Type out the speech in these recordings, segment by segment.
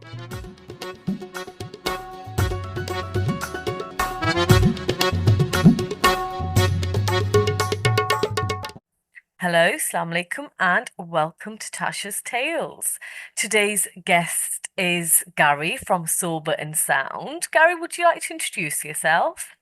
Hello, Assalamu alaikum, and welcome to Tasha's Tales. Today's guest is Gary from Sober and Sound. Gary, would you like to introduce yourself?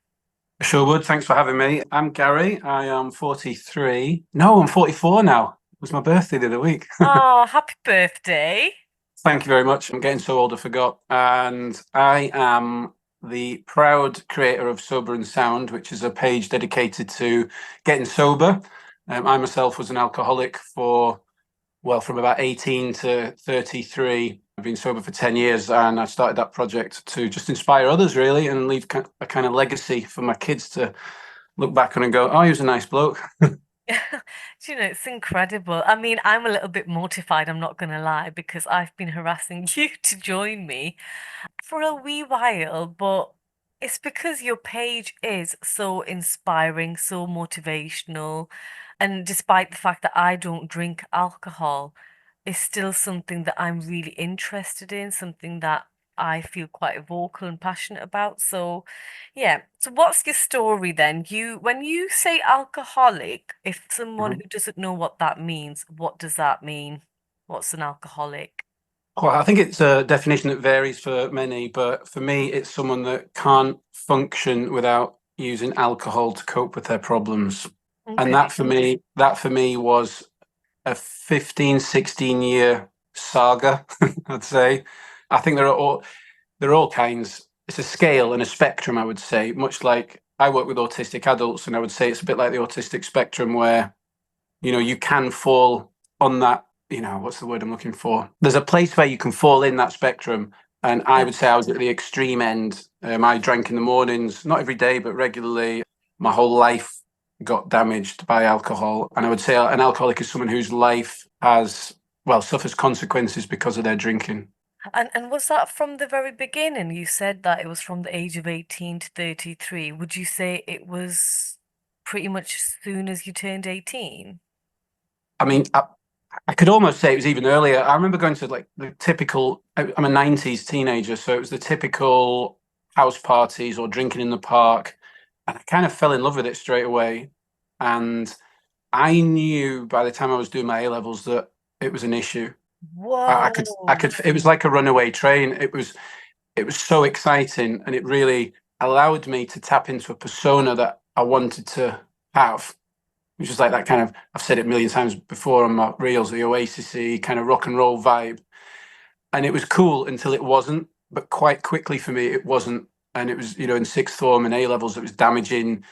Sure would. Thanks for having me. I'm Gary. I am 43. No, I'm 44 now. It was my birthday the other week. Oh, happy birthday. Thank you very much. I'm getting so old I forgot. And I am the proud creator of Sober and Sound, which is a page dedicated to getting sober. I myself was an alcoholic from about 18 to 33. I've been sober for 10 years, and I started that project to just inspire others, really, and leave a kind of legacy for my kids to look back on and go, oh, he was a nice bloke. It's incredible. I mean, I'm a little bit mortified, I'm not going to lie, because I've been harassing you to join me for a wee while, but it's because your page is so inspiring, so motivational. And despite the fact that I don't drink alcohol, it's still something that I'm really interested in, something that I feel quite vocal and passionate about. So, yeah. So what's your story then? When you say alcoholic, if someone Mhm. who doesn't know what that means, what does that mean? What's an alcoholic? Well, I think it's a definition that varies for many, but for me, it's someone that can't function without using alcohol to cope with their problems. And Okay. that for me was a 15, 16 year saga, I'd say. I think there are all kinds. It's a scale and a spectrum, I would say, much like I work with autistic adults, and I would say it's a bit like the autistic spectrum where, you can fall on that, what's the word I'm looking for? There's a place where you can fall in that spectrum. And I Yeah. would say I was at the extreme end. I drank in the mornings, not every day, but regularly. My whole life got damaged by alcohol. And I would say an alcoholic is someone whose life suffers consequences because of their drinking. And was that from the very beginning? You said that it was from the age of 18 to 33. Would you say it was pretty much as soon as you turned 18? I mean, I could almost say it was even earlier. I remember going to like the typical, I'm a 90s teenager, so it was the typical house parties or drinking in the park. And I kind of fell in love with it straight away. And I knew by the time I was doing my A levels that it was an issue. I could, Whoa. it was like a runaway train. It was so exciting, and it really allowed me to tap into a persona that I wanted to have, which is like that kind of, I've said it a million times before on my reels, the Oasis-y kind of rock and roll vibe. And it was cool until it wasn't, but quite quickly for me, it wasn't. And it was, in sixth form and A levels, it was damaging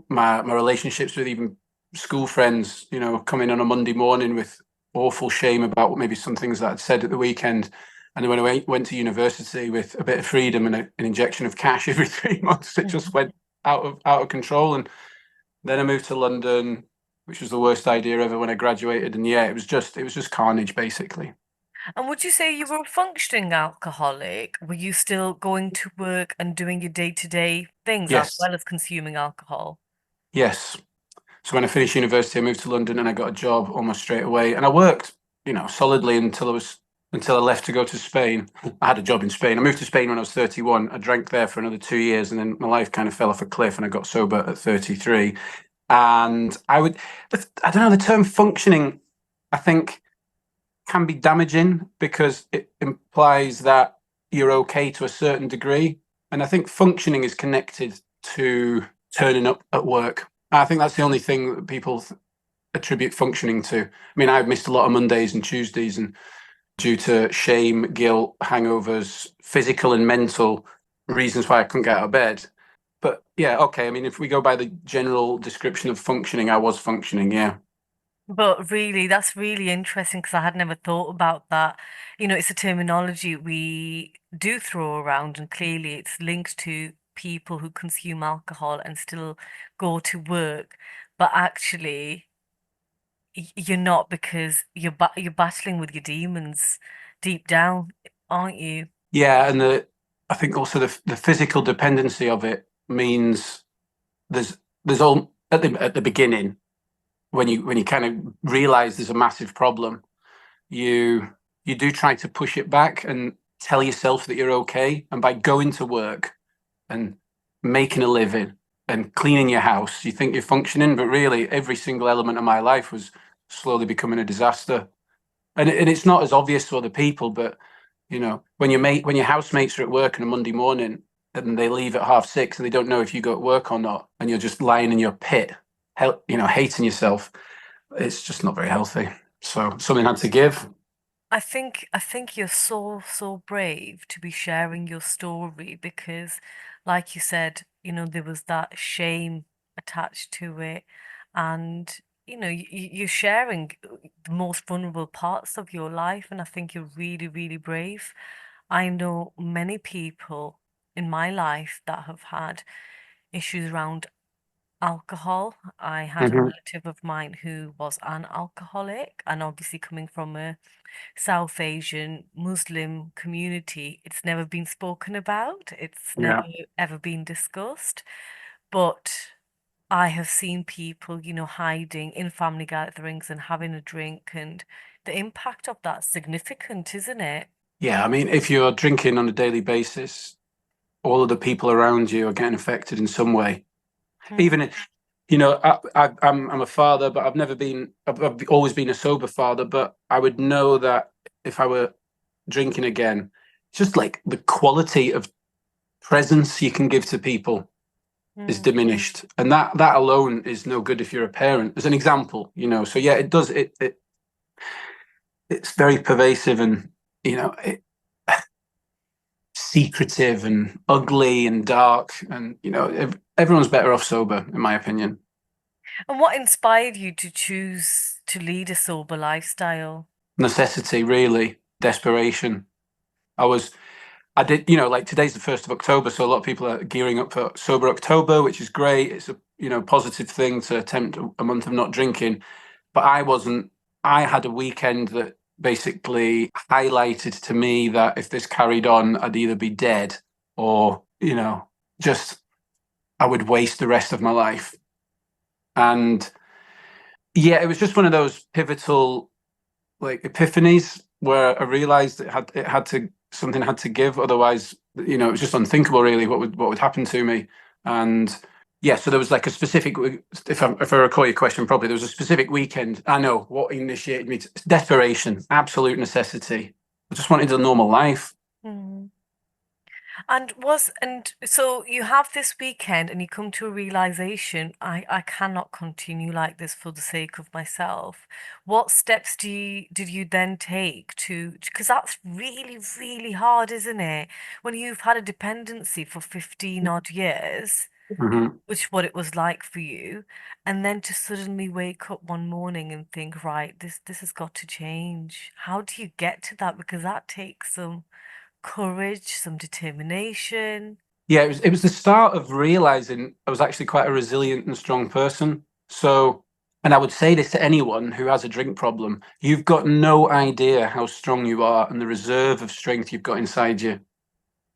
my relationships with even school friends, coming on a Monday morning with awful shame about maybe some things that I'd said at the weekend. And then when I went to university with a bit of freedom and an injection of cash every 3 months, it just went out of control. And then I moved to London, which was the worst idea ever when I graduated. And yeah, it was just carnage basically. And would you say you were a functioning alcoholic? Were you still going to work and doing your day-to-day things as Yes, well as consuming alcohol? yes. So when I finished university, I moved to London and I got a job almost straight away. And I worked, solidly until I left to go to Spain. I had a job in Spain. I moved to Spain when I was 31. I drank there for another 2 years, and then my life kind of fell off a cliff and I got sober at 33. And I don't know, the term functioning, I think, can be damaging because it implies that you're okay to a certain degree. And I think functioning is connected to turning up at work. I think that's the only thing that people attribute functioning to. I mean, I've missed a lot of Mondays and Tuesdays, and due to shame, guilt, hangovers, physical and mental reasons why I couldn't get out of bed. But yeah, okay. I mean, if we go by the general description of functioning, I was functioning, yeah. But really, that's really interesting because I had never thought about that. It's a terminology we do throw around, and clearly it's linked to people who consume alcohol and still go to work. But actually, you're not because you're battling with your demons deep down, aren't you? Yeah, and I think also the physical dependency of it means there's all at the beginning when you kind of realize there's a massive problem, you you do try to push it back, and tell yourself that you're okay. And by going to work and making a living and cleaning your house, you think you're functioning, but really every single element of my life was slowly becoming a disaster. And it's not as obvious to other people, but when your housemates are at work on a Monday morning and they leave at 6:30 and they don't know if you go to work or not, and you're just lying in your pit, hating yourself, it's just not very healthy. So something had to give. I think you're so brave to be sharing your story because, like you said, there was that shame attached to it, and you're sharing the most vulnerable parts of your life, and I think you're really, really brave. I know many people in my life that have had issues around alcohol. I had a Hmm. relative of mine who was an alcoholic, and obviously coming from a South Asian Muslim community, it's never been spoken about. It's never Yeah. ever been discussed. But I have seen people, hiding in family gatherings and having a drink, and the impact of that's significant, isn't it? Yeah. I mean, if you're drinking on a daily basis, all of the people around you are getting affected in some way. Hmm. Even I'm a father, but I've always been a sober father. But I would know that if I were drinking again, just like the quality of presence you can give to people is Hmm. diminished, and that alone is no good if you're a parent. As an example, so yeah, it does it's very pervasive, and secretive and ugly and dark, and everyone's better off sober, in my opinion. And what inspired you to choose to lead a sober lifestyle? Necessity, really, desperation. I was I did, like today's the 1st of October, so a lot of people are gearing up for Sober October, which is great. It's a, positive thing to attempt a month of not drinking. But I wasn't, I had a weekend that basically highlighted to me that if this carried on, I'd either be dead or, just I would waste the rest of my life. And yeah, it was just one of those pivotal like epiphanies where I realized it had to something had to give, otherwise it was just unthinkable really what would happen to me. And yeah, so there was like a specific, if I recall your question properly, there was a specific weekend. I know what initiated me to desperation, absolute necessity. I just wanted a normal life. Hmm. And so you have this weekend and you come to a realization, I cannot continue like this for the sake of myself. What steps did you then take because that's really, really hard, isn't it? When you've had a dependency for 15 odd years, Hmm. which is what it was like for you, and then to suddenly wake up one morning and think, right, this has got to change. How do you get to that? Because that takes some courage, some determination. Yeah, it was the start of realizing I was actually quite a resilient and strong person. So, and I would say this to anyone who has a drink problem, you've got no idea how strong you are and the reserve of strength you've got inside you.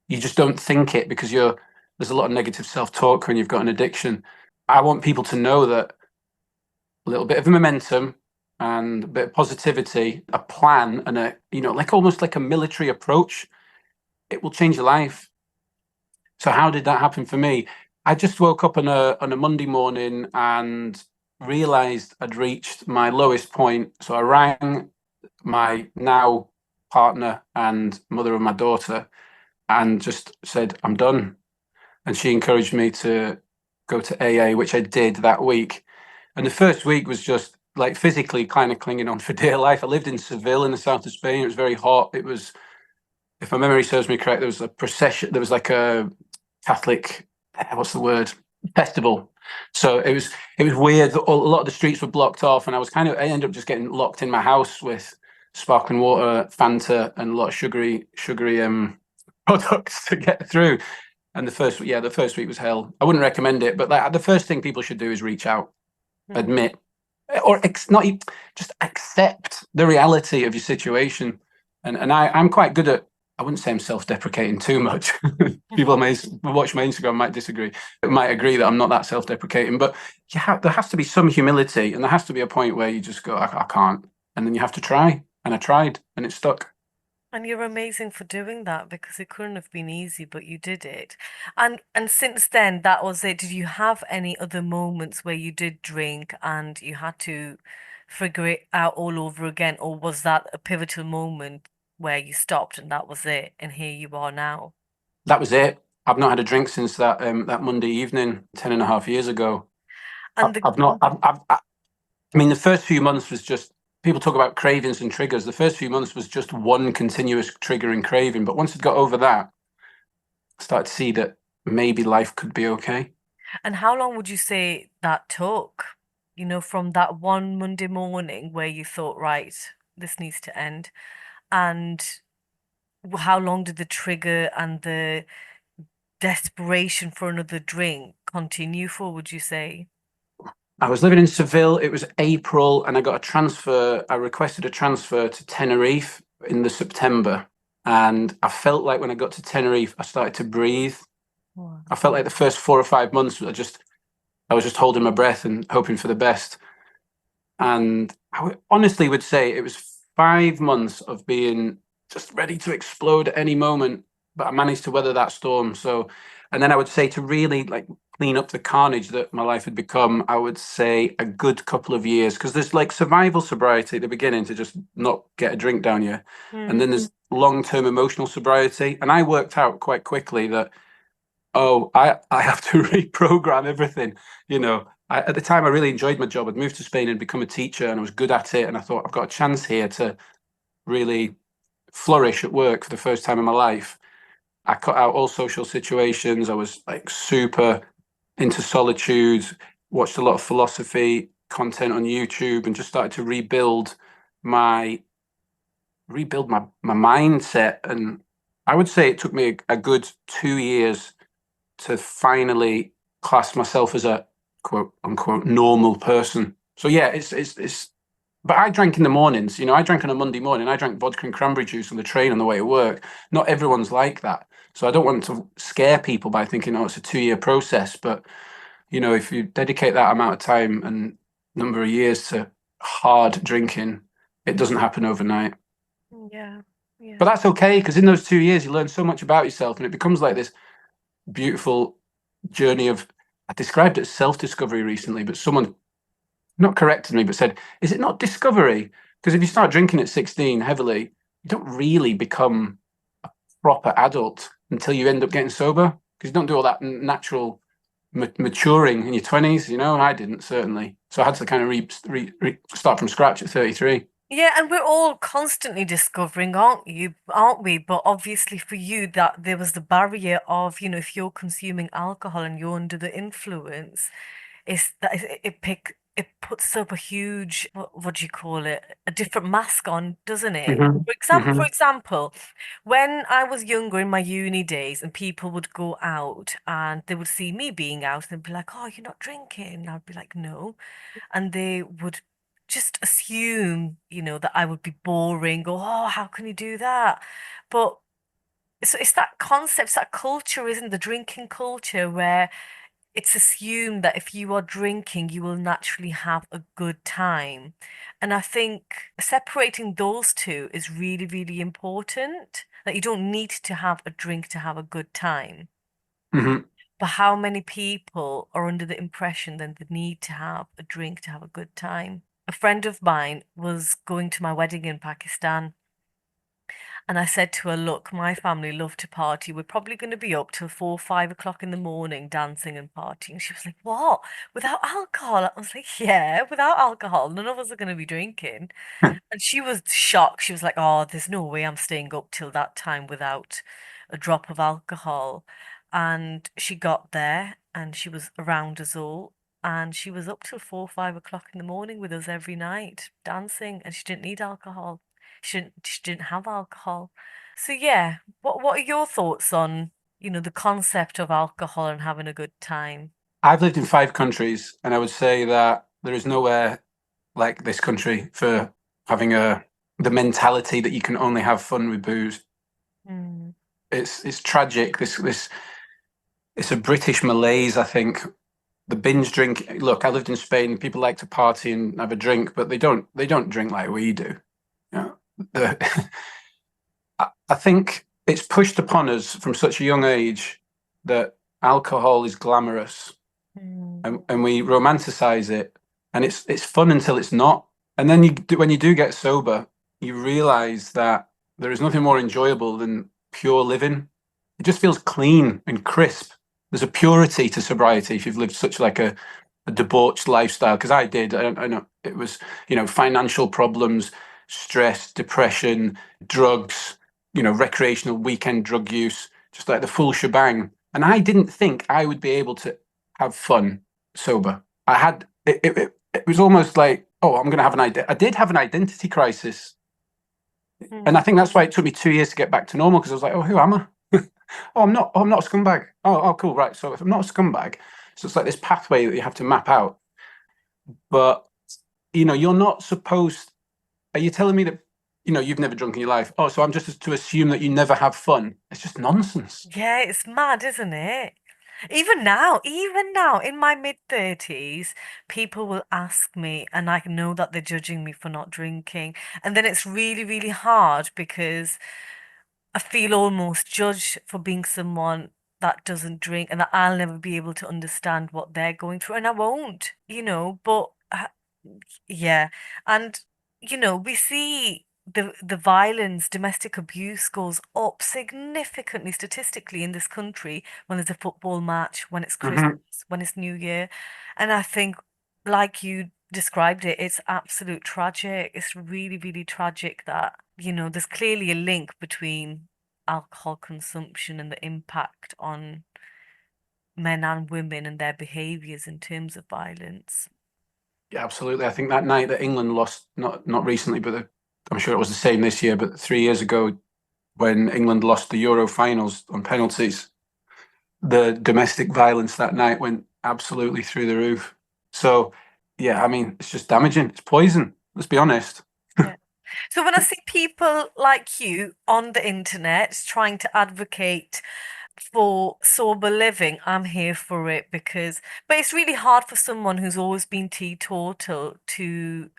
You just don't think it because there's a lot of negative self-talk when you've got an addiction. I want people to know that a little bit of momentum and a bit of positivity, a plan, and like almost like a military approach, it will change your life. So how did that happen for me? I just woke up on a Monday morning and realized I'd reached my lowest point. So I rang my now partner and mother of my daughter and just said, I'm done. And she encouraged me to go to AA, which I did that week. And the first week was just like physically kind of clinging on for dear life. I lived in Seville in the south of Spain. It was very hot. It was, if my memory serves me correct, there was a procession. There was like a Catholic, what's the word? Festival. So it was weird. A lot of the streets were blocked off, and I ended up just getting locked in my house with sparkling water, Fanta, and a lot of sugary products to get through. And the first week was hell. I wouldn't recommend it, but the first thing people should do is reach out, Hmm. admit, or not just accept the reality of your situation. And I'm quite good at. I wouldn't say I'm self-deprecating too much. People may watch my Instagram might disagree, might agree that I'm not that self-deprecating, but there has to be some humility, and there has to be a point where you just go, I can't, and then you have to try. And I tried, and it stuck. And you're amazing for doing that because it couldn't have been easy, but you did it. And since then, that was it. Did you have any other moments where you did drink and you had to figure it out all over again, or was that a pivotal moment where you stopped and that was it, and here you are now? That was it. I've not had a drink since that Monday evening, 10.5 years ago. And the I've not. I mean, the first few months was just people talk about cravings and triggers. The first few months was just one continuous trigger and craving. But once I got over that, I started to see that maybe life could be okay. and how long would you say that took? You know, from that one Monday morning where you thought, right, this needs to end, and how long did the trigger and the desperation for another drink continue for, would you say? I was living in Seville. It was April, and I got a transfer. I requested a transfer to Tenerife in the September, and I felt like when I got to Tenerife, I started to breathe. Wow. I felt like the first 4 or 5 months, I was just holding my breath and hoping for the best. And honestly would say it was 5 months of being just ready to explode at any moment, but I managed to weather that storm. So, and then I would say to really like clean up the carnage that my life had become, I would say a good couple of years, because there's like survival sobriety at the beginning to just not get a drink down you. And Mm. then there's long-term emotional sobriety. And I worked out quite quickly that, oh, I have to reprogram everything. At the time, I really enjoyed my job. I'd moved to Spain and become a teacher, and I was good at it. And I thought, I've got a chance here to really flourish at work for the first time in my life. I cut out all social situations. I was like super into solitude, watched a lot of philosophy content on YouTube, and just started to my rebuild my mindset. And I would say it took me a good 2 years to finally class myself as a quote unquote normal person. So yeah, it's. But I drank in the mornings. I drank on a Monday morning. I drank vodka and cranberry juice on the train on the way to work. Not everyone's like that. So I don't want to scare people by thinking, oh, it's a 2 year process. But if you dedicate that amount of time and number of years to hard drinking, it doesn't happen overnight. Yeah, But yeah. that's okay because in those 2 years you learn so much about yourself, and it becomes like this beautiful journey of. I described it as self-discovery recently, but someone not corrected me, but said, "Is it not discovery?" Because if you start drinking at 16 heavily, you don't really become a proper adult until you end up getting sober because you don't do all that natural maturing in your 20s. I didn't certainly. So I had to kind of start from scratch at 33. Yeah, and we're all constantly discovering, aren't we? But obviously for you that there was the barrier of, if you're consuming alcohol and you're under the influence, it puts up a huge what do you call it? A different mask on, doesn't it? Hmm. For Hmm. example, when I was younger in my uni days and people would go out and they would see me being out and they'd be like, "Oh, you're not drinking." And I'd be like, "No." And they would just assume, that I would be boring or, "Oh, how can you do that?" But it's that concept, it's that culture, isn't the drinking culture where it's assumed that if you are drinking, you will naturally have a good time. And I think separating those two is really, really important. That you don't need to have a drink to have a good time. Hmm. But how many people are under the impression that they need to have a drink to have a good time? A friend of mine was going to my wedding in Pakistan. And I said to her, "Look, my family love to party. We're probably going to be up till 4, 5 o'clock in the morning dancing and partying." She was like, "What? Without alcohol?" I was like, "Yeah, without alcohol. None of us are going to be drinking." And she was shocked. She was like, "Oh, there's no way I'm staying up till that time without a drop of alcohol." And she got there and she was around us all. And she was up till 4, 5 o'clock in the morning with us every night dancing, and she didn't need alcohol. She didn't have alcohol. So yeah, what are your thoughts on, the concept of alcohol and having a good time? I've lived in 5 countries, and I would say that there is nowhere like this country for having the mentality that you can only have fun with booze. Mm. It's tragic. This it's a British malaise, I think. The binge drink. Look, I lived in Spain. People like to party and have a drink, but they don't drink like we do. You know, the, I think it's pushed upon us from such a young age that alcohol is glamorous, Mm. and we romanticize it, and it's fun until it's not. And then when you do get sober, you realize that there is nothing more enjoyable than pure living. It just feels clean and crisp. There's a purity to sobriety if you've lived such like a debauched lifestyle, because I did. I know it was, financial problems, stress, depression, drugs, recreational weekend drug use, just like the full shebang. And I didn't think I would be able to have fun sober. I had it was almost like, oh, I'm going to have I did have an identity crisis, and I Mm. think that's why it took me 2 years to get back to normal, because I was like, oh, who am I? Oh, I'm not. Oh, I'm not a scumbag. Oh, cool, right. So if I'm not a scumbag, so it's like this pathway that you have to map out. But you're not supposed. Are you telling me that you've never drunk in your life? Oh, so I'm just to assume that you never have fun? It's just nonsense. Yeah, it's mad, isn't it? Even now, in my mid-30s, people will ask me, and I know that they're judging me for not drinking. And then it's really, really hard because I feel almost judged for being someone that doesn't drink and that I'll never be able to understand what they're going through. And I won't, but yeah. And, we see the violence, domestic abuse goes up significantly statistically in this country when there's a football match, when it's Christmas, Hmm. when it's New Year. And I think, like you described it, it's absolute tragic. It's really, really tragic that, there's clearly a link between alcohol consumption and the impact on men and women and their behaviors in terms of violence. Yeah, absolutely. I think that night that England lost, not recently, but I'm sure it was the same this year, but 3 years ago when England lost the Euro finals on penalties, the domestic violence that night went absolutely through the roof. So, yeah, I mean, it's just damaging. It's poison. Let's be honest. Yeah. So when I see people like you on the internet trying to advocate for sober living, I'm here for it but it's really hard for someone who's always been teetotal to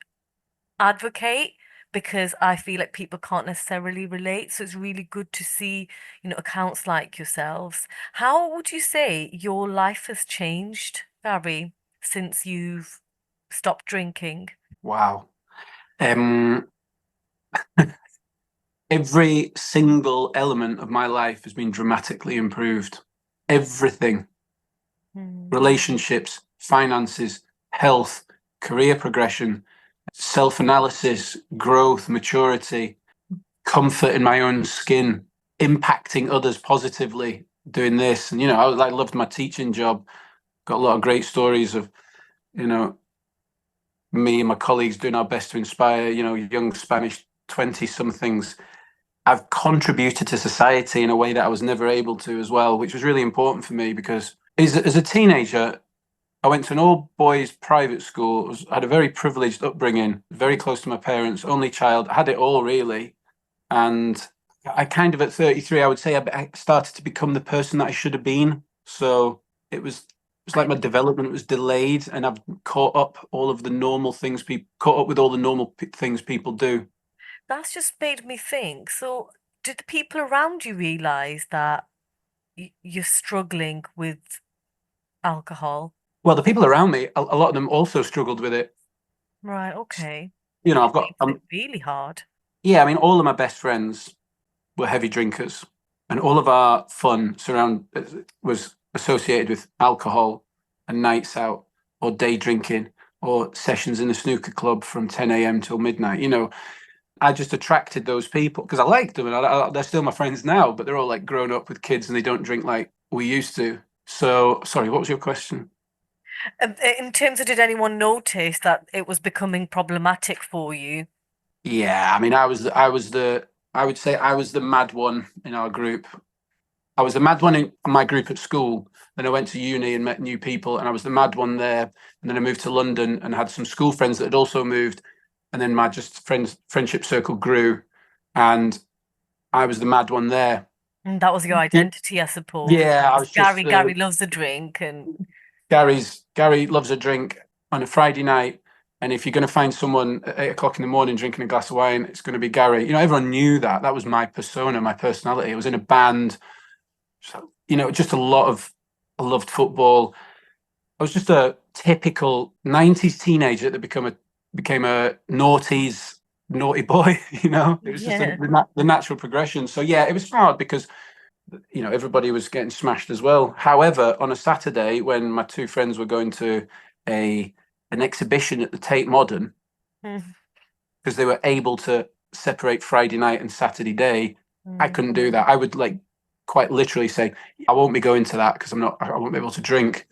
advocate because I feel like people can't necessarily relate. So it's really good to see, accounts like yourselves. How would you say your life has changed, Gary, since you've stopped drinking? Wow. Um, every single element of my life has been dramatically improved. Everything. Hmm. Relationships, finances, health, career progression, self-analysis, growth, maturity, comfort in my own skin, impacting others positively, doing this. And I loved my teaching job. Got a lot of great stories of, you know, me and my colleagues doing our best to inspire, young Spanish 20 somethings. I've contributed to society in a way that I was never able to as well, which was really important for me because as a teenager, I went to an all boys private school. I had a very privileged upbringing, very close to my parents, only child. I had it all really. And I kind of at 33, I would say I started to become the person that I should have been. So it was like my development was delayed, and I've caught up all of the normal things people caught up with all the normal things people do. That's just made me think. So, did the people around you realize that you're struggling with alcohol? Well, the people around me, a lot of them also struggled with it. Right, okay. I've Which got makes it really hard. yeah, I mean, all of my best friends were heavy drinkers, and all of our fun was associated with alcohol and nights out, or day drinking, or sessions in the snooker club from 10 a.m. till midnight. I just attracted those people because I liked them, and they're still my friends now, but they're all like grown up with kids and they don't drink like we used to. So, sorry, what was your question? In terms of, did anyone notice that it was becoming problematic for you? Yeah, I mean, I would say I was the mad one in our group. I was the mad one in my group at school. Then I went to uni and met new people, and I was the mad one there. And then I moved to London and had some school friends that had also moved. And then my just friendship circle grew, and I was the mad one there. And that was your identity, I suppose. Yeah, I was just Gary loves a drink and Gary loves a drink on a Friday night, And if you're going to find someone at 8 o'clock in the morning drinking a glass of wine, it's going to be Gary. Everyone knew that. That was my persona, my personality. I was in a band. So, just a lot of, I loved football. I was just a typical 90s teenager that became a naughty boy. It was just Yeah. the natural progression. So yeah, it was hard because everybody was getting smashed as well. However, on a Saturday when my two friends were going to a an exhibition at the Tate Modern, Mm, because they were able to separate Friday night and Saturday day, I mm. couldn't do that. I would like quite literally say, I won't be going to that because I won't be able to drink.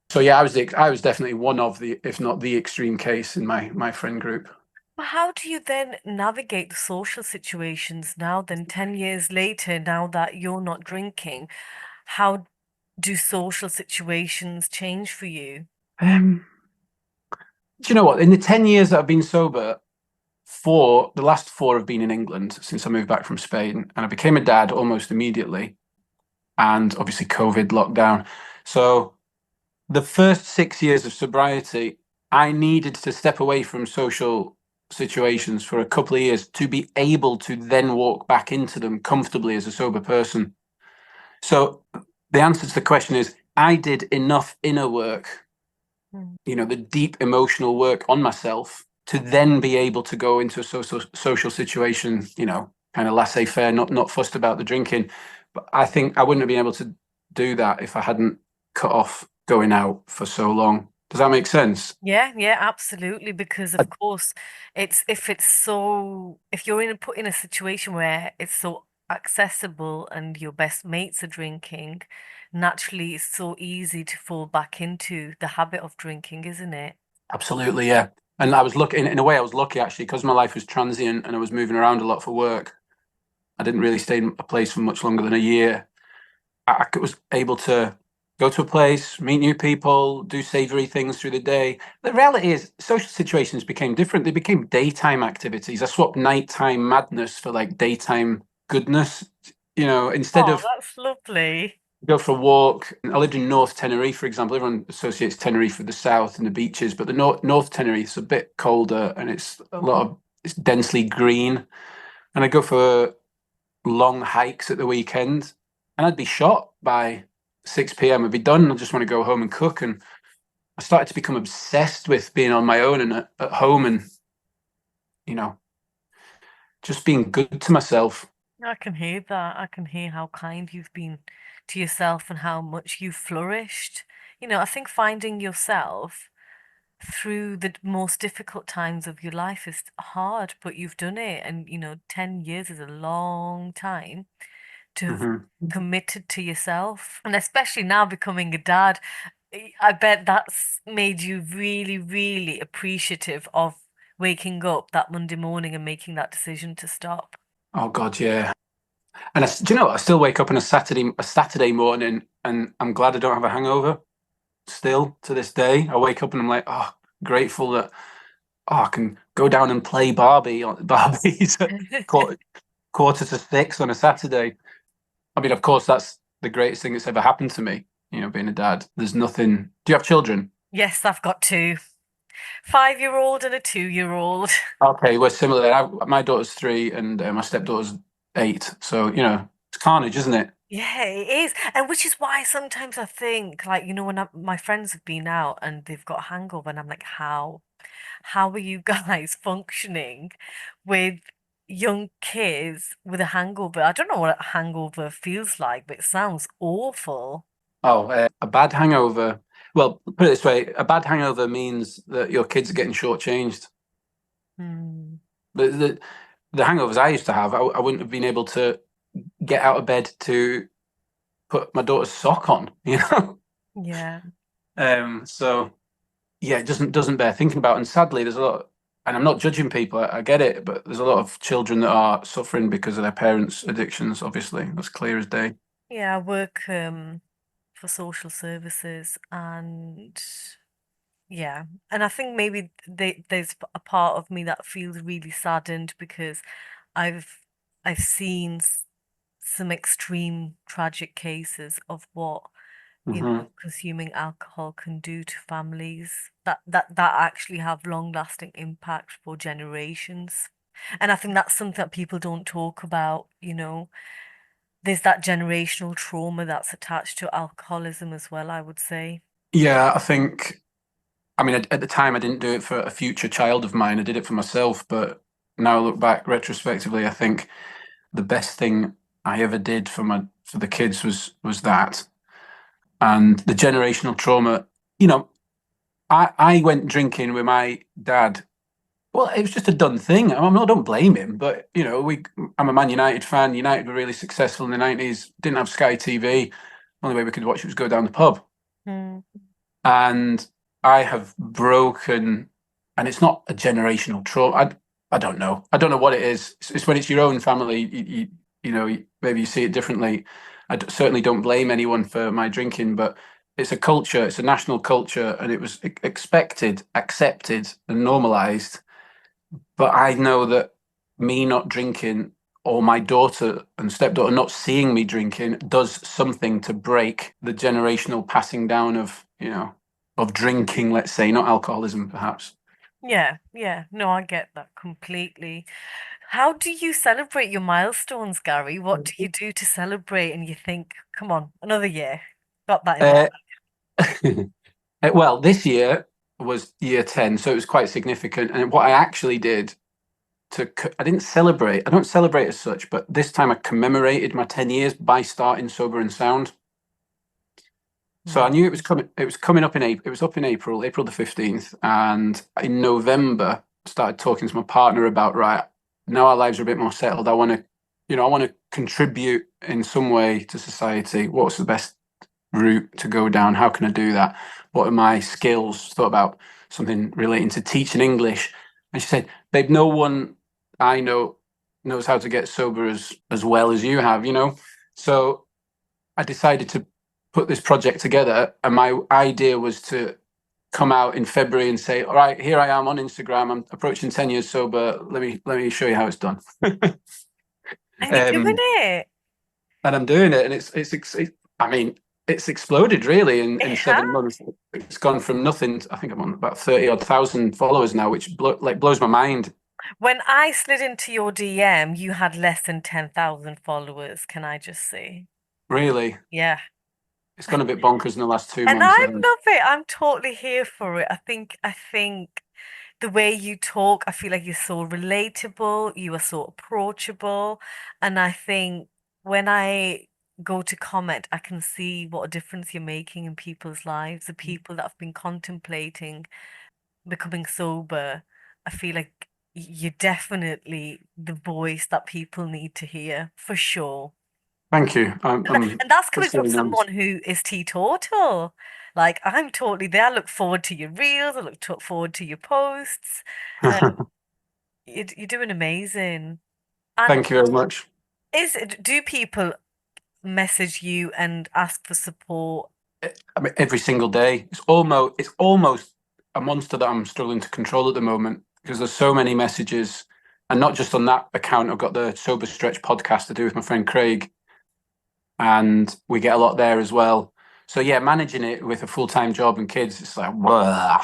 So yeah, I was definitely one of the, if not the extreme case in my friend group. But how do you then navigate the social situations now, then 10 years later, now that you're not drinking? How do social situations change for you? Um, do you know what? In the 10 years that I've been sober, the last four have been in England since I moved back from Spain, and I became a dad almost immediately, and obviously COVID lockdown. So the first 6 years of sobriety, I needed to step away from social situations for a couple of years to be able to then walk back into them comfortably as a sober person. So the answer to the question is I did enough inner work, Mm. the deep emotional work on myself to then be able to go into a social situation, kind of laissez-faire, not fussed about the drinking. But I think I wouldn't have been able to do that if I hadn't cut off going out for so long. Does that make sense? Yeah, yeah, absolutely. Because of course, if you're put in a situation where it's so accessible and your best mates are drinking, naturally it's so easy to fall back into the habit of drinking, isn't it? Absolutely, yeah. And I was lucky in a way. I was lucky actually because my life was transient and I was moving around a lot for work. I didn't really stay in a place for much longer than a year. I was able to go to a place, meet new people, do savory things through the day. The reality is, social situations became different. They became daytime activities. I swapped nighttime madness for like daytime goodness. Instead Oh, of that's lovely. go for a walk. I lived in North Tenerife, for example. Everyone associates Tenerife with the south and the beaches, but the North Tenerife is a bit colder and it's densely green. And I go for long hikes at the weekend, and I'd be shot by 6 p.m. I'd be done. I just want to go home and cook. And I started to become obsessed with being on my own and at home and, you know, just being good to myself. I can hear that. I can hear how kind you've been to yourself and how much you've flourished. I think finding yourself through the most difficult times of your life is hard, but you've done it. And, 10 years is a long time to have Hmm. committed to yourself. And especially now becoming a dad, I bet that's made you really, really appreciative of waking up that Monday morning and making that decision to stop. Oh God, yeah. And do you know what? I still wake up on a Saturday morning, and I'm glad I don't have a hangover. Still to this day, I wake up and I'm like, oh, grateful that I can go down and play Barbies at quarter to 6 on a Saturday. I mean, of course, that's the greatest thing that's ever happened to me, being a dad. There's nothing. Do you have children? Yes, I've got two. 5-year-old and a 2-year-old. Okay, we're similar. My daughter's 3 and my stepdaughter's 8. So, it's carnage, isn't it? Yeah, it is. And which is why sometimes I think, like, when my friends have been out and they've got a hangover, and I'm like, how? How are you guys functioning with young kids with a hangover? I don't know what a hangover feels like, but it sounds awful. Oh, a bad hangover. Well, put it this way, a bad hangover means that your kids are getting shortchanged. Hmm. The hangovers I used to have, I wouldn't have been able to get out of bed to put my daughter's sock on. Yeah. So yeah, it doesn't bear thinking about. And sadly, there's a lot, and I'm not judging people, I get it, but there's a lot of children that are suffering because of their parents' addictions, obviously. That's clear as day. Yeah, I work for social services and yeah, and I think maybe there's a part of me that feels really saddened because I've I've seen some extreme tragic cases of what Hmm. consuming alcohol can do to families that actually have long-lasting impact for generations. And I think that's something that people don't talk about. There's that generational trauma that's attached to alcoholism as well, I would say. Yeah, I think. I mean, at the time, I didn't do it for a future child of mine. I did it for myself. But now I look back retrospectively, I think the best thing I ever did for the kids was that. And the generational trauma. You know, I went drinking with my dad. Well, it was just a done thing. I don't blame him, but I'm a Man United fan. United were really successful in the 90s. Didn't have Sky TV. Only way we could watch it was go down the pub. Hmm. And I have broken, and it's not a generational trauma. I don't know. I don't know what it is. It's when it's your own family. Maybe you see it differently. Certainly don't blame anyone for my drinking, but it's a culture. It's a national culture, and it was expected, accepted, and normalized. But I know that me not drinking or my daughter and stepdaughter not seeing me drinking does something to break the generational passing down of drinking, let's say, not alcoholism, perhaps. Yeah, yeah. No, I get that completely. How do you celebrate your milestones, Gary? What do you do to celebrate and you think, come on, another year? Got that in the Uh, well, this year was year 10, so it was quite significant. And what I actually did I didn't celebrate, I don't celebrate as such, but this time I commemorated my 10 years by starting Sober and Sound. So I bag. knew it was coming. It was coming up in April. It was up in April, April the 15th, and in November, I started talking to my partner about right now our lives are a bit more settled. I want to contribute in some way to society. What's the best route to go down? How can I do that? What are my skills? Thought about something relating to teaching English, and she said, "Babe, no one I know knows how to get sober as well as you have. So." I decided to put this project together, and my idea was to come out in February and say, "All right, here I am on Instagram. I'm approaching 10 years sober. Let me show you how it's done." And you're doing um, it. and I'm doing it, and I mean, it's exploded really It in has. 7 months. It's gone from nothing. I think I'm on about 30 odd thousand followers now, which blows my mind. When I slid into your DM, you had less than 10,000 followers, can I just say? Really, Yeah. it's gone a bit bonkers in the last two And months. I love it. I'm totally here for it. I think the way you talk, I feel like you're so relatable, you are so approachable, and I think when I go to comment, I can see what a difference you're making in people's lives, the people that have been contemplating becoming sober. I feel like you're definitely the voice that people need to hear, for sure. Thank you. And that's coming That's from really nice. someone who is teetotal. Like, I'm totally there. I look forward to your reels. I forward to your posts. Uh, you're doing amazing. And Thank you very much. do people message you and ask for support? I mean, every single day. It's almost a monster that I'm struggling to control at the moment because there's so many messages, and not just on that account. I've got the Sober Stretch podcast to do with my friend Craig, and we get a lot there as well. So yeah, managing it with a full-time job and kids, it's like, blah.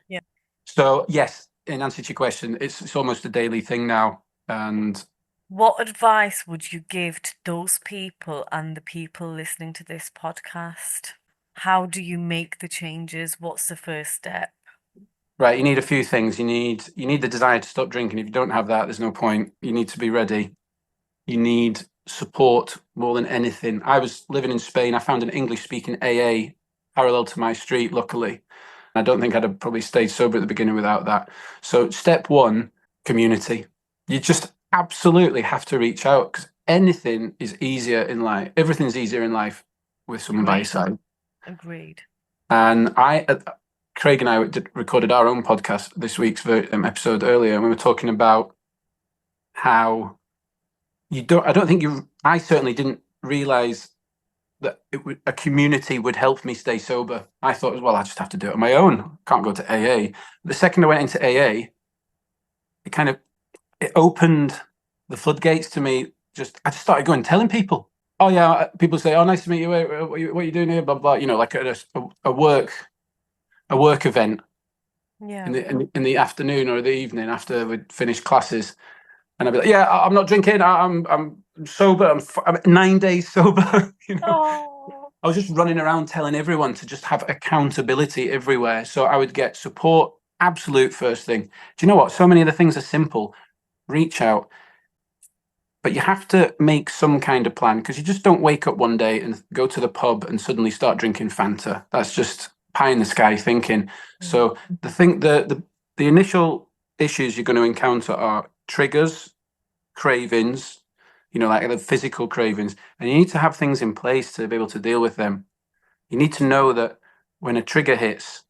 Yeah. So yes, in answer to your question, it's almost a daily thing now, and What advice would you give to those people and the people listening to this podcast? How do you make the changes? What's the first step? right, you need a few things. You need the desire to stop drinking. If you don't have that, there's no point. You need to be ready. You need support more than anything. I was living in Spain. I found an English speaking AA parallel to my street, luckily. I don't think I'd have probably stayed sober at the beginning without that. So, step one, community. You just absolutely have to reach out because anything is easier in life. Everything's easier in life with someone by your Agreed. side. Agreed. And Craig and I recorded our own podcast this week's episode earlier, and we were talking about how I don't think I certainly didn't realize that a community would help me stay sober. I thought, well, I just have to do it on my own. Can't go to AA. The second I went into AA, it kind of it opened the floodgates to me. I just started going telling people. Oh yeah, people say, "Oh, nice to meet you. What are you doing here?" Blah blah. You know, like a work event in Yeah. the afternoon or the evening after we'd finished classes, and I'd be like, "Yeah, I'm not drinking. I'm sober. I'm 9 days sober." You know, Oh, I was just running around telling everyone to just have accountability everywhere. So I would get support. Absolute first thing. Do you know what? So many of the things are simple. Reach out. But you have to make some kind of plan because you just don't wake up one day and go to the pub and suddenly start drinking Fanta. That's just pie in the sky thinking. mm, So the initial issues you're going to encounter are triggers, cravings, like the physical cravings, and you need to have things in place to be able to deal with them. You need to know that when a trigger hits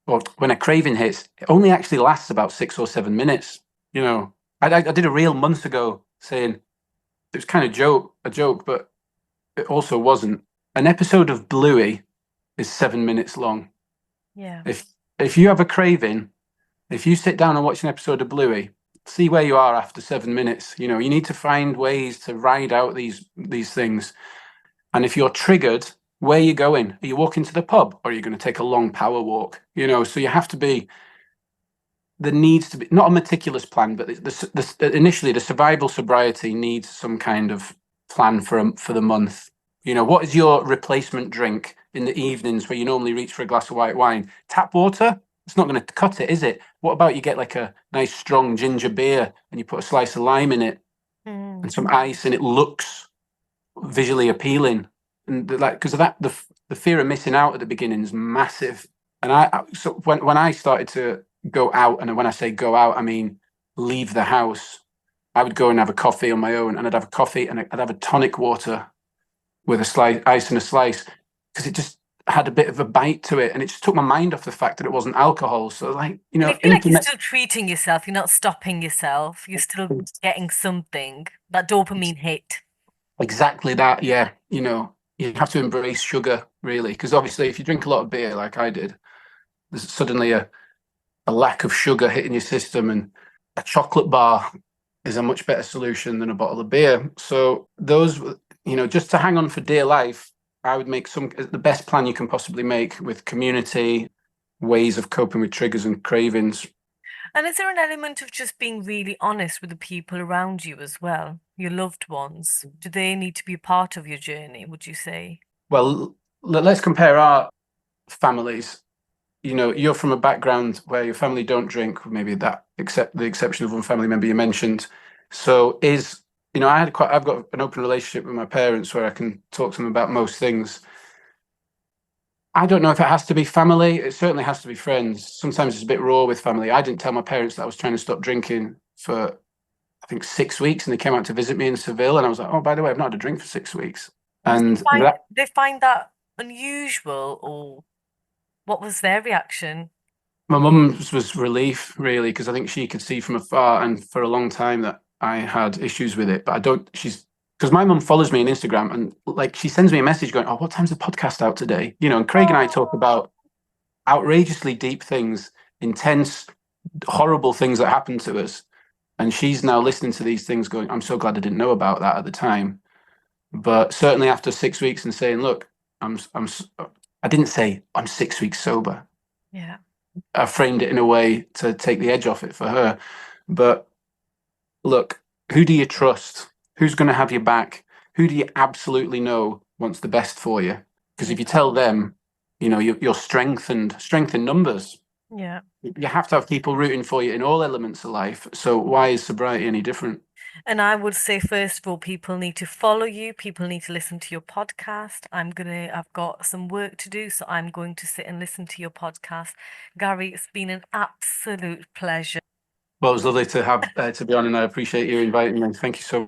or when a craving hits, it only actually lasts about 6 or 7 minutes. You know, I did a reel months ago saying it was kind of a joke, but it also wasn't. An episode of Bluey is 7 minutes long. yeah. If if you have a craving, if you sit down and watch an episode of Bluey, see where you are after 7 minutes. You need to find ways to ride out these things. And if you're triggered, where are you going? Are you walking to the pub or are you going to take a long power walk? So you have to be there needs to be not a meticulous plan, but initially the survival sobriety needs some kind of plan for the month. What is your replacement drink in the evenings where you normally reach for a glass of white wine? Tap water? It's not going to cut it, is it? What about you get like a nice strong ginger beer and you put a slice of lime in it Mm. and some ice and it looks visually appealing? And like because of that, the fear of missing out at the beginning is massive. And so when I started to go out, and when I say go out, I mean leave the house. I would go and have a coffee on my own, and I'd have a coffee and I'd have a tonic water with a slice ice and a slice because it just had a bit of a bite to it, and it just took my mind off the fact that it wasn't alcohol. So like And you feel like you're implement still treating yourself, you're not stopping yourself, you're still getting something, that dopamine hit. exactly that. Yeah, you have to embrace sugar really, because obviously if you drink a lot of beer like I did, there's suddenly a lack of sugar hitting your system, and a chocolate bar is a much better solution than a bottle of beer. So those, just to hang on for dear life, I would make the best plan you can possibly make with community, ways of coping with triggers and cravings. And is there an element of just being really honest with the people around you as well, your loved ones? Do they need to be a part of your journey, would you say? Well, let's compare our families. You're from a background where your family don't drink, maybe that except the exception of one family member you mentioned. So I've got an open relationship with my parents where I can talk to them about most things. I don't know if it has to be family. It certainly has to be friends. Sometimes it's a bit raw with family. I didn't tell my parents that I was trying to stop drinking for, I think, 6 weeks, and they came out to visit me in Seville, and I was like, "Oh, by the way, I've not had a drink for 6 weeks." And did And that they find that unusual, or what was their reaction? my mum was relief, really, because I think she could see from afar, and for a long time that I had issues with it. But I don't. She's because my mum follows me on Instagram, and like she sends me a message going, "Oh, what time's the podcast out today?" And Craig and I talk Oh, about outrageously deep things, intense, horrible things that happened to us. And she's now listening to these things going, I'm so glad I didn't know about that at the time. But certainly after 6 weeks and saying, look, I didn't say I'm 6 weeks sober. yeah. I framed it in a way to take the edge off it for her. But look, who do you trust? Who's going to have your back? Who do you absolutely know wants the best for you? Because Yeah. if you tell them, you're strength in numbers. Yeah. You have to have people rooting for you in all elements of life. So why is sobriety any different? And I would say, first of all, people need to follow you. People need to listen to your podcast. I've got some work to do, so I'm going to sit and listen to your podcast. Gary, it's been an absolute pleasure. Well, it was lovely to have to be on, and I appreciate you inviting me. Thank you so